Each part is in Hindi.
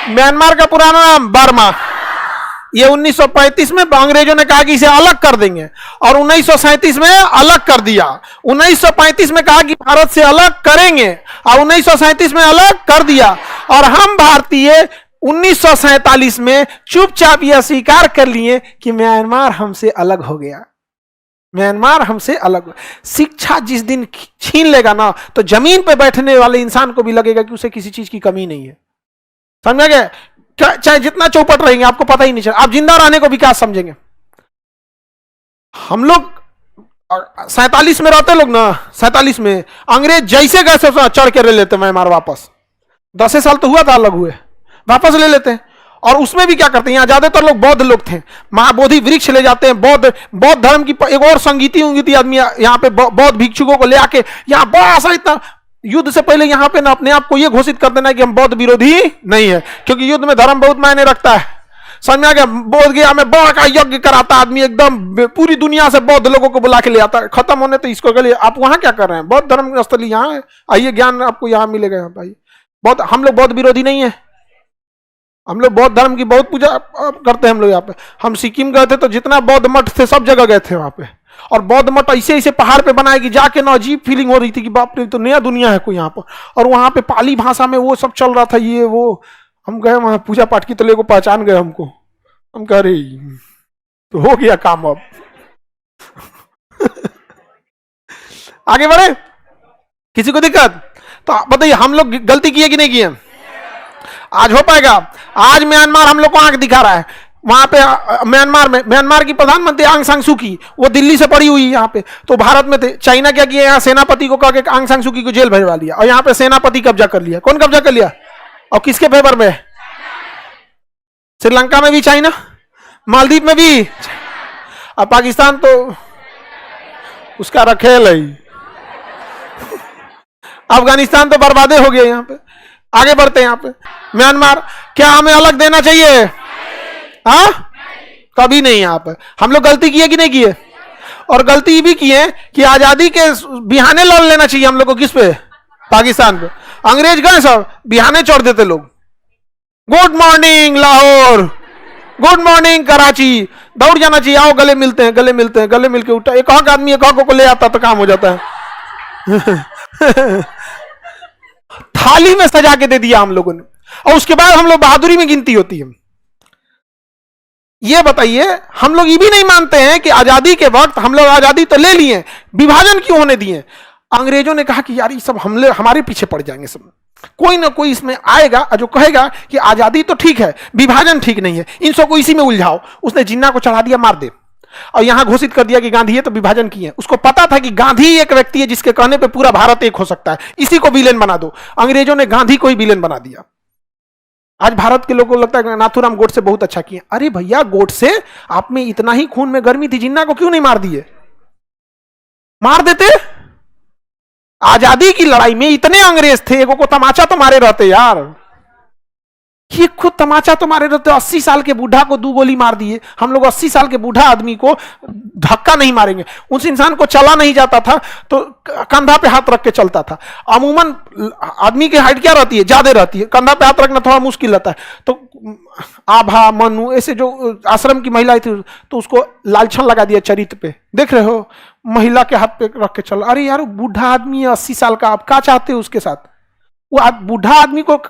म्यांमार का पुराना नाम बर्मा। ये 1935 में अंग्रेजों ने कहा कि इसे अलग कर देंगे और 1937 में अलग कर दिया। 1935 में कहा कि भारत से अलग करेंगे और 1937 में अलग कर दिया। और हम भारतीय 1947 में चुपचाप यह स्वीकार कर लिए कि म्यांमार हमसे अलग हो गया। म्यांमार हमसे अलग। शिक्षा जिस दिन छीन लेगा ना तो जमीन पे बैठने वाले इंसान को भी लगेगा कि उसे किसी चीज की कमी नहीं है। समझ गए? चाहे जितना चौपट रहेंगे आपको पता ही नहीं चलेगा। आप जिंदा रहने को विकास समझेंगे। हम लोग 47 में रहते लोग ना, 47 में अंग्रेज जैसे गए चढ़ के ले लेते म्यांमार वापस। 10 साल तो हुआ था अलग हुए, वापस ले लेते हैं। और उसमें भी क्या करते हैं, यहाँ ज्यादातर लोग बौद्ध लोग थे, महाबोधि वृक्ष ले जाते हैं। बौद्ध धर्म की एक और संगीती आदमी यहाँ पे बौद्ध भिक्षुकों को ले आके यहाँ बड़ा सा इतना युद्ध से पहले यहाँ पे ना अपने आप को ये घोषित कर देना कि हम बौद्ध विरोधी नहीं है, क्योंकि युद्ध में धर्म बहुत मायने रखता है। समझ में आ गया? बोध गया में बड़ा का यज्ञ कराता आदमी, एकदम पूरी दुनिया से बौद्ध लोगों को बुला के ले आता है। खत्म होने तो इसको लिए आप वहां क्या कर रहे हैं? बौद्ध धर्म स्थली यहाँ है, आइए ज्ञान आपको यहाँ मिलेगा। यहाँ भाई बौद्ध, हम लोग बौद्ध विरोधी नहीं है। हम लोग बौद्ध धर्म की बहुत पूजा करते हैं। हम लोग यहाँ पे, हम सिक्किम गए थे तो जितना बौद्ध मठ थे सब जगह गए थे वहां पे। और बौद्ध मठ ऐसे ऐसे पहाड़ पे बनाए कि जाके ना अजीब फीलिंग हो रही थी कि बाप रे तो नया दुनिया है कोई यहाँ पर। और वहां पे पाली भाषा में वो सब चल रहा था, ये वो। हम गए वहां पूजा पाठ की, तो लोगों को पहचान गए हमको। हम कह रहे तो हो गया काम अब। आगे बढ़े, किसी को दिक्कत? तो बताइए हम लोग गलती किए कि नहीं किए? आज हो पाएगा? आज म्यांमार हम लोग को आंख दिखा रहा है। वहां पे म्यांमार की प्रधानमंत्री आंग सांग सू की, वो दिल्ली से पड़ी हुई यहाँ पे, तो भारत में थे। चाइना क्या किया, यहाँ सेनापति को कह के आंग सांग सू की को जेल भेजवा लिया और यहाँ पे सेनापति कब्जा कर लिया। कौन कब्जा कर लिया और किसके फेवर में? श्रीलंका में भी चाइना, मालदीव में भी, और पाकिस्तान तो उसका रखेल है। अफगानिस्तान तो बर्बादे हो गया। यहाँ पे आगे बढ़ते हैं। यहाँ पे म्यांमार, क्या हमें अलग देना चाहिए? हाँ, कभी नहीं। यहाँ पे हम लोग गलती किए कि नहीं किए? और गलती भी किए कि आजादी के बिहाने लड़ लेना चाहिए हम लोग को। किस पे? पाकिस्तान पे। अंग्रेज गए सब बिहाने चढ़ देते लोग। Good morning Lahore, good morning Karachi, दौड़ जाना चाहिए, आओ गले मिलते हैं, गले मिलते हैं। गले मिलके उठा एक हक आदमी एक हक को ले आता तो काम हो जाता है। थाली में सजा के दे दिया हम लोगों ने, और उसके बाद हम लोग बहादुरी में गिनती होती है। ये बताइए, हम लोग ये भी नहीं मानते हैं कि आजादी के वक्त हम लोग आजादी तो ले लिए, विभाजन क्यों होने दिए? अंग्रेजों ने कहा कि यार ये सब हमले हमारे पीछे पड़ जाएंगे सब। कोई ना कोई इसमें आएगा जो कहेगा कि आजादी तो ठीक है, विभाजन ठीक नहीं है, इन सबको इसी में उलझाओ। उसने जिन्ना को चढ़ा दिया, मार दे, और यहां घोषित कर दिया कि गांधी है तो विभाजन किए। उसको पता था कि गांधी एक व्यक्ति है जिसके कहने पे पूरा भारत एक हो सकता है, इसी को विलेन बना दो। अंग्रेजों ने गांधी को ही विलेन बना दिया। आज भारत के लोगों को लगता है कि नाथूराम गोडसे बहुत अच्छा किए। अरे भैया, गोडसे आप में इतना ही खून में गर्मी थी, जिन्ना को क्यों नहीं मार दिए? मार देते। आजादी की लड़ाई में इतने अंग्रेज थे, एगो को तमाचा तो मारे रहते यार। ये खुद तमाचा तो मारे रहते। 80 साल के बूढ़ा को 2 गोली मार दिए। हम लोग 80 साल के बूढ़ा आदमी को धक्का नहीं मारेंगे। उस इंसान को चला नहीं जाता था तो कंधा पे हाथ रख के चलता था। अमूमन आदमी की हाइट क्या रहती है? ज्यादा रहती है, कंधा पे हाथ रखना थोड़ा मुश्किल रहता है। तो आभा, मनु, ऐसे जो आश्रम की महिला थी तो उसको लालछन लगा दिया चरित्र पे। देख रहे हो, महिला के हाथ पे रख के चल। अरे यार, बूढ़ा आदमी है 80 साल का, आप क्या चाहते हो उसके साथ? वो बूढ़ा आदमी को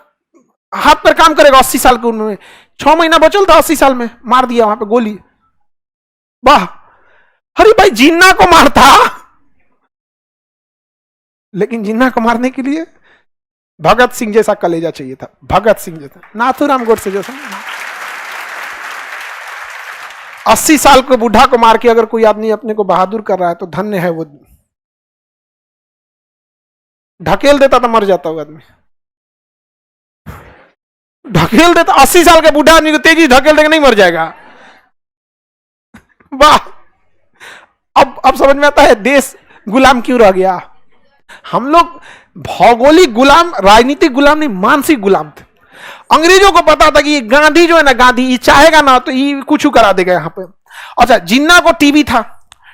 हाथ पर काम करेगा 80 साल की उम्र में। 6 महीना बचल था 80 साल में, मार दिया वहां पे गोली। वाह! अरे भाई, जिन्ना को मारता, लेकिन जिन्ना को मारने के लिए भगत सिंह जैसा कलेजा चाहिए था। भगत सिंह जैसा, नाथूराम गोडसे जैसा। 80 साल के बूढ़ा को मार के अगर कोई आदमी अपने को बहादुर कर रहा है तो धन्य है वो। ढकेल देता तो मर जाता वो आदमी। ढकेल देता, 80 साल के बूढ़ा आदमी को तेजी ढकेल देगा, नहीं मर जाएगा। वाह! अब समझ में आता है देश गुलाम क्यों रह गया। हम लोग भौगोलिक गुलाम, राजनीतिक गुलाम नहीं, मानसिक गुलाम थे। अंग्रेजों को पता था कि ये गांधी जो है ना, गांधी ये चाहेगा ना तो ये कुछ करा देगा यहां पे। अच्छा, जिन्ना को टीबी था।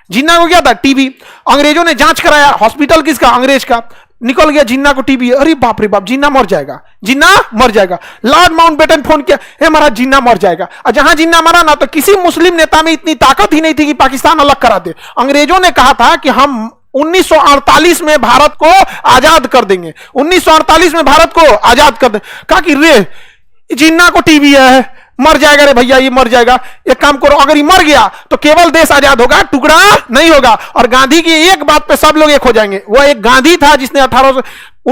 जिन्ना को क्या था? टीबी। अंग्रेजों ने जांच कराया, हॉस्पिटल किसका? अंग्रेज का। निकल गया जिन्ना को टीबी, अरे बाप रे बाप, जिन्ना मर जाएगा, जिन्ना मर जाएगा। लॉर्ड माउंटबेटन फोन किया, हे महाराज जिन्ना मर जाएगा। और जहां जिन्ना मरा ना, तो किसी मुस्लिम नेता में इतनी ताकत ही नहीं थी कि पाकिस्तान अलग करा दे। अंग्रेजों ने कहा था कि हम 1948 में भारत को आजाद कर देंगे, 1948 में भारत को आजाद कर देंगे। कहा कि रे जिन्ना को टीबी है, मर जाएगा रे भैया, ये मर जाएगा। एक काम करो, अगर ये मर गया तो केवल देश आजाद होगा, टुकड़ा नहीं होगा। और गांधी की एक बात पे सब लोग एक हो जाएंगे। वो एक गांधी था जिसने 1800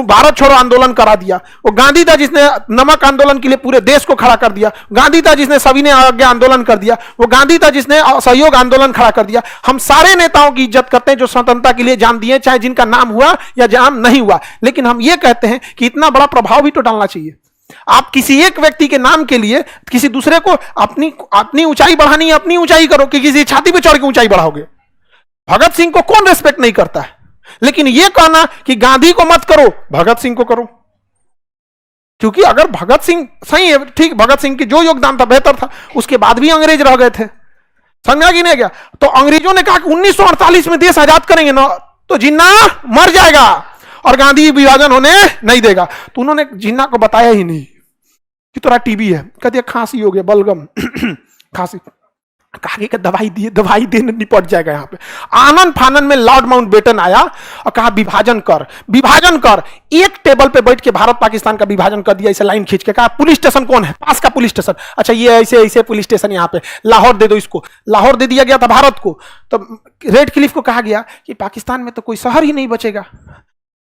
भारत छोड़ो आंदोलन करा दिया, वो गांधी था जिसने नमक आंदोलन के लिए पूरे देश को खड़ा कर दिया, गांधी था जिसने सविनय अवज्ञा आंदोलन कर दिया, वो गांधी था जिसने असहयोग आंदोलन खड़ा कर दिया। हम सारे नेताओं की इज्जत करते हैं जो स्वतंत्रता के लिए जान दिए, चाहे जिनका नाम हुआ या जान नहीं हुआ। लेकिन हम ये कहते हैं कि इतना बड़ा प्रभाव भी तो डालना चाहिए। आप किसी एक व्यक्ति के नाम के लिए किसी दूसरे को अपनी ऊंचाई बढ़ानी है, अपनी ऊंचाई करो, कि किसी छाती पे चढ़ के ऊंचाई बढ़ाओगे। भगत सिंह को कौन रेस्पेक्ट नहीं करता है, लेकिन यह कहना कि गांधी को मत करो, भगत सिंह को करो। क्योंकि अगर भगत सिंह सही है, ठीक, भगत सिंह की जो योगदान था बेहतर था, उसके बाद भी अंग्रेज रह गए थे, समझा कि नहीं गया। तो अंग्रेजों ने कहा कि 1948 में देश आजाद करेंगे ना, तो जिन्ना मर जाएगा और गांधी विभाजन होने नहीं देगा। तो उन्होंने जिन्ना को बताया ही नहीं कि तोरा टीबी है, कह दिया खांसी हो गया, बलगम खांसी, कहा कि दवाई दिए, दवाई देने निपट जाएगा। यहाँ पे आनंद फानन में लॉर्ड माउंटबेटन आया और कहा विभाजन कर, विभाजन कर। एक टेबल पे बैठ के भारत पाकिस्तान का विभाजन कर दिया, इसे लाइन खींच के। कहा पुलिस स्टेशन कौन है, पास का पुलिस स्टेशन, अच्छा ये ऐसे ऐसे पुलिस स्टेशन यहाँ पे, लाहौर दे दो इसको। लाहौर दे दिया गया था भारत को। तो रेड क्लिफ को कहा गया कि पाकिस्तान में तो कोई शहर ही नहीं बचेगा।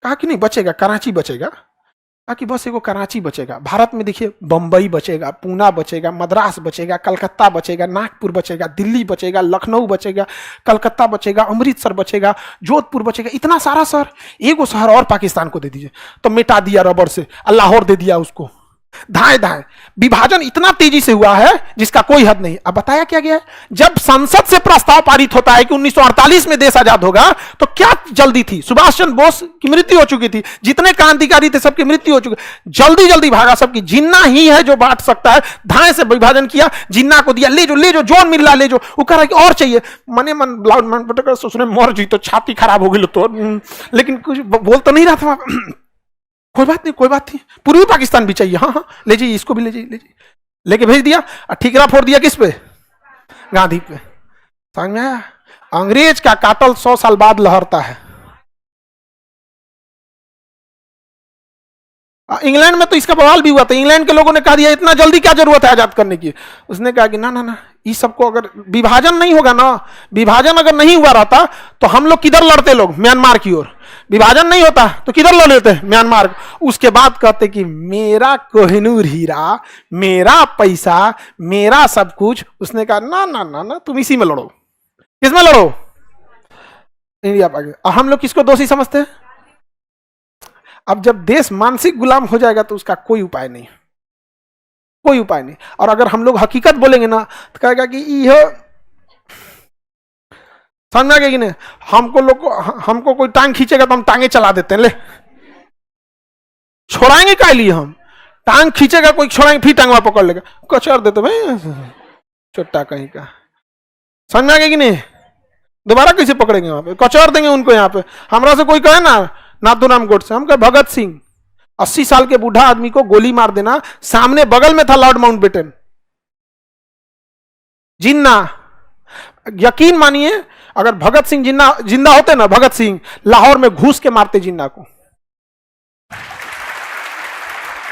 कहा कि नहीं बचेगा, कराची बचेगा। कहा कि बस एगो कराची बचेगा। भारत में देखिए बंबई बचेगा, पूना बचेगा, मद्रास बचेगा, कलकत्ता बचेगा, नागपुर बचेगा, दिल्ली बचेगा, लखनऊ बचेगा, कलकत्ता बचेगा, अमृतसर बचेगा, जोधपुर बचेगा। इतना सारा शहर, एगो शहर और पाकिस्तान को दे दीजिए। तो मिटा दिया रबर से, लाहौर दे दिया उसको। धाए धाए विभाजन इतना तेजी से हुआ है जिसका कोई हद नहीं। अब बताया क्या गया है, जब संसद से प्रस्ताव पारित होता है कि 1948 में देश आजाद होगा, तो क्या जल्दी थी, सुभाष चंद्र बोस की मृत्यु हो चुकी थी, जितने क्रांतिकारी थे सबकी मृत्यु हो चुकी, जल्दी जल्दी भागा सबकी। जिन्ना ही है जो बांट सकता है, धाए से विभाजन किया, जिन्ना को दिया, ले जो जोन मिल रहा ले जो। वो कह रहा कि और चाहिए, मने मन लाउड मन पटकर सोचने मर जी तो छाती खराब हो गई तो, लेकिन कुछ बोल तो नहीं रहा था। कोई बात नहीं, कोई बात नहीं, पूर्वी पाकिस्तान भी चाहिए, हाँ हाँ ले जाइए, इसको भी ले जाइए, लेके भेज दिया। और ठीकरा फोड़ दिया किस पे, गांधी पे। समझ में आया, अंग्रेज का कातल 100 साल बाद लहरता है। इंग्लैंड में तो इसका बवाल भी हुआ था। इंग्लैंड के लोगों ने कहा दिया इतना जल्दी क्या जरूरत है आजाद करने की। उसने कहा कि ना ना ना, इस सबको अगर विभाजन नहीं होगा ना, विभाजन अगर नहीं हुआ रहता तो हम लोग किधर लड़ते, लोग म्यांमार की ओर। विभाजन नहीं होता तो किधर लड़ लेते, म्यांमार। उसके बाद कहते कि मेरा कोहिनूर हीरा, मेरा पैसा, मेरा सब कुछ। उसने कहा ना ना ना ना, तुम इसी में लड़ो। किसमें लड़ो, इंडिया पाकिस्तान। हम लोग किसको दोषी समझते हैं। अब जब देश मानसिक गुलाम हो जाएगा तो उसका कोई उपाय नहीं, कोई उपाय नहीं। और अगर हम लोग हकीकत बोलेंगे ना तो कहेगा कि यह समझ में आ गया कि नहीं। हमको कोई टांग खींचेगा तो हम टांगे चला देते हैं, ले छोड़ाएंगे क्या लिए हम, टांग खींचेगा कोई, छोड़ाएंगे फिर टांगवा पकड़ लेगा, कचर देते भाई छोटा कहीं का। समझ में आ गया कि नहीं। दोबारा कैसे पकड़ेंगे, वहां पे कचर देंगे उनको। यहाँ पे हमरा से कोई कहे ना नाथूराम गोडसे, हम कहे भगत सिंह, 80 साल के बूढ़ा आदमी को गोली मार देना। सामने बगल में था लॉर्ड माउंटबेटन, जिन्ना। यकीन मानिए अगर भगत सिंह जिंदा होते ना, भगत सिंह लाहौर में घुस के मारते, जिन्ना को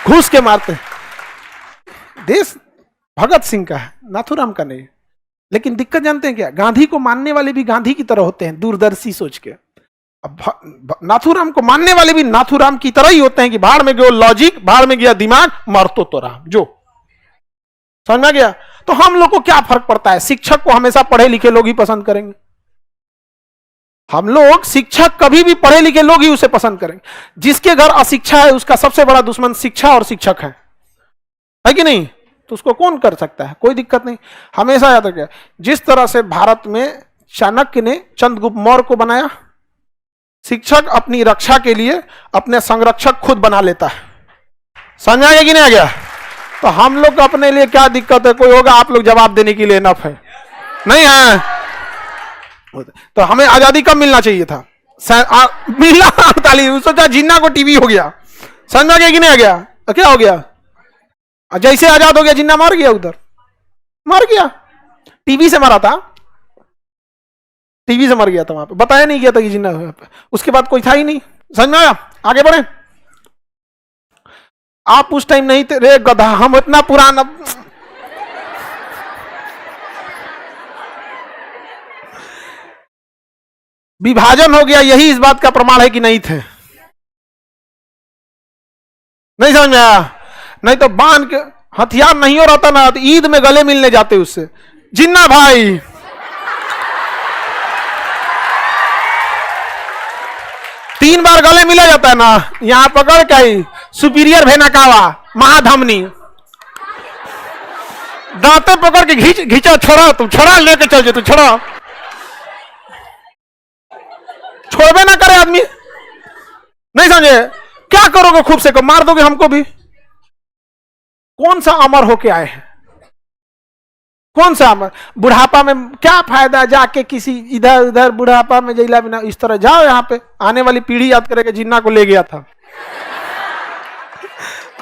घुस के मारते। देश भगत सिंह का है, नाथूराम का नहीं। लेकिन दिक्कत जानते हैं क्या, गांधी को मानने वाले भी गांधी की तरह होते हैं, दूरदर्शी सोच के। अब नाथूराम को मानने वाले भी नाथूराम की तरह ही होते हैं कि भाड़ में गया लॉजिक, भाड़ में गया दिमाग, मरतो तो रहा जो। समझ में गया। तो हम लोग को क्या फर्क पड़ता है, शिक्षक को हमेशा पढ़े लिखे लोग ही पसंद करेंगे। हम लोग शिक्षक कभी भी पढ़े लिखे लोग ही उसे पसंद करेंगे। जिसके घर अशिक्षा है उसका सबसे बड़ा दुश्मन शिक्षा और शिक्षक है कि नहीं। तो उसको कौन कर सकता है, कोई दिक्कत नहीं। हमेशा याद रखिए, जिस तरह से भारत में चाणक्य ने चंद्रगुप्त मौर्य को बनाया, शिक्षक अपनी रक्षा के लिए अपने संरक्षक खुद बना लेता है। समझ आ गया कि नहीं आ गया। तो हम लोग अपने लिए क्या दिक्कत है, कोई होगा आप लोग जवाब देने के लिए इनफ है, नहीं है। तो हमें आजादी कब मिलना चाहिए था, मिला 48, सोचा जिन्ना को टीवी हो गया। समझ में आ गया कि नहीं आ गया? क्या हो गया? जैसे आजाद हो गया जिन्ना मार गया, उधर मार गया, टीवी से मारा था, टीवी से मर गया था वहां पे, बताया नहीं गया था कि जिन्ना है। उसके बाद कोई था ही नहीं। समझ में आया? आगे बढ़े। आप उस टाइम नहीं थे रे गधा, हम इतना पुराना। विभाजन हो गया, यही इस बात का प्रमाण है कि नहीं थे। नहीं समझ में आया? नहीं तो बांध के हथियार नहीं हो रहता ना, तो ईद में गले मिलने जाते उससे, जिन्ना भाई। तीन बार गले मिला जाता है ना, यहां पकड़ के आई सुपीरियर भेनाकावा महाधमनी, दांते पकड़ के घींचा, छोड़ा तुम, छोड़ा, लेके चल जे, तू छोड़ा, छोड़बे ना करे आदमी। नहीं समझे? क्या करोगे? खूब से को मार दोगे हमको भी। कौन सा अमर होके आए हैं? कौन सा अमर? बुढ़ापा में क्या फायदा जाके किसी इधर उधर बुढ़ापा में जैला बिना, इस तरह जाओ। यहाँ पे आने वाली पीढ़ी याद करेगा जिन्ना को ले गया था।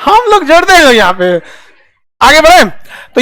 हम लोग जोड़ देंगे यहाँ पे। आगे बढ़े तो